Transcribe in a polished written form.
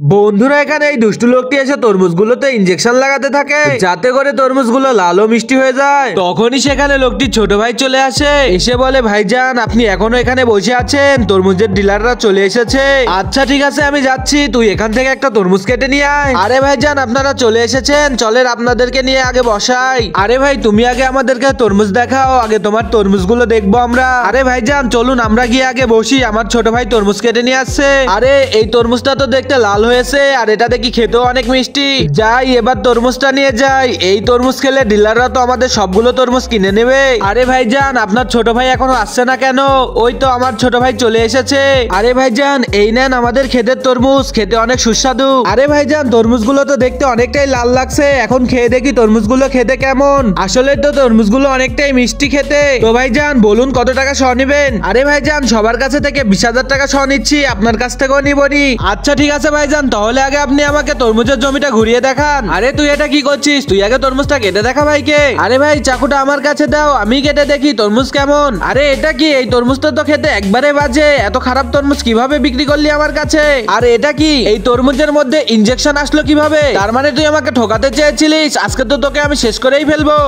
বন্ধুরা এখানে এই দুষ্টু লোকটি এসে তরমুজগুলোতে ইনজেকশন লাগাতে থাকে যাতে করে তরমুজগুলো লাল ও মিষ্টি হয়ে যায়। তখনই সেখানে লোকটির ছোট ভাই চলে আসে, এসে বলে ভাইজান আপনি এখনো এখানে বসে আছেন, তরমুজের ডিলাররা চলে এসেছে। আচ্ছা ঠিক আছে আমি যাচ্ছি, তুই এখান থেকে একটা তরমুজ কেটে নিয়ে আয়। আরে ভাইজান আপনারা চলে এসেছেন, চলেন আপনাদেরকে নিয়ে আগে বসাই। আরে ভাই তুমি আগে আমাদেরকে তরমুজ দেখাও, আগে তোমার তরমুজগুলো দেখবো আমরা। আরে ভাইজান চলুন আমরা গিয়ে আগে বসি, আমার ছোট ভাই তরমুজ কেটে নিয়ে আসছে। আরে এই তরমুজটা তো দেখতে লাল হয়েছে আর এটা দেখি খেতেও অনেক মিষ্টি। যাই এবার তরমুজটা নিয়ে যাই, এই তরমুজ খেলে ডিলাররা তো আমাদের সবগুলো তরমুজ কিনে নেবে। আরে ভাইজান আপনার ছোট ভাই এখনো আসছে না কেন? ওই তো আমার ছোট ভাই চলে এসেছে। আরে ভাইজান এই নেন আমাদের ক্ষেতের তরমুজ, খেতে অনেক সুস্বাদু। আরে ভাইজান তরমুজগুলো তো দেখতে অনেকটাই লাল লাগছে, এখন খেয়ে দেখি তরমুজগুলো খেতে কেমন। আসলে তো তরমুজগুলো অনেকটাই মিষ্টি খেতে। তো ভাইজান বলুন কত টাকা সহ নিবেন? আরে ভাইজান সবার কাছে থেকে 20,000 টাকা সহ নিচ্ছি, আপনার কাছ থেকেও নিবনি। আচ্ছা ঠিক আছে ভাইজান, তাহলে আগে আপনি আমাকে তরমুজের জমিটা ঘুরিয়ে দেখান। আরে তুই এটা কি করছিস? তুই আগে তরমুজটা কেটে দেখা ভাইকে। আরে ভাই চাকুটা আমার কাছে দাও, আমি কেটে দেখি তরমুজ কেমন। আরে এটা কি? এই তরমুজটা তো খেতে একবারে বাজে, এত খারাপ তরমুজ কিভাবে বিক্রি করলি আমার কাছে? আর এটা কি? এই তরমুজের মধ্যে ইনজেকশন আসলো কিভাবে? তার মানে তুই আমাকে ঠকাতে চেয়েছিলিস, আজকে তো তোকে আমি শেষ করেই ফেলবো।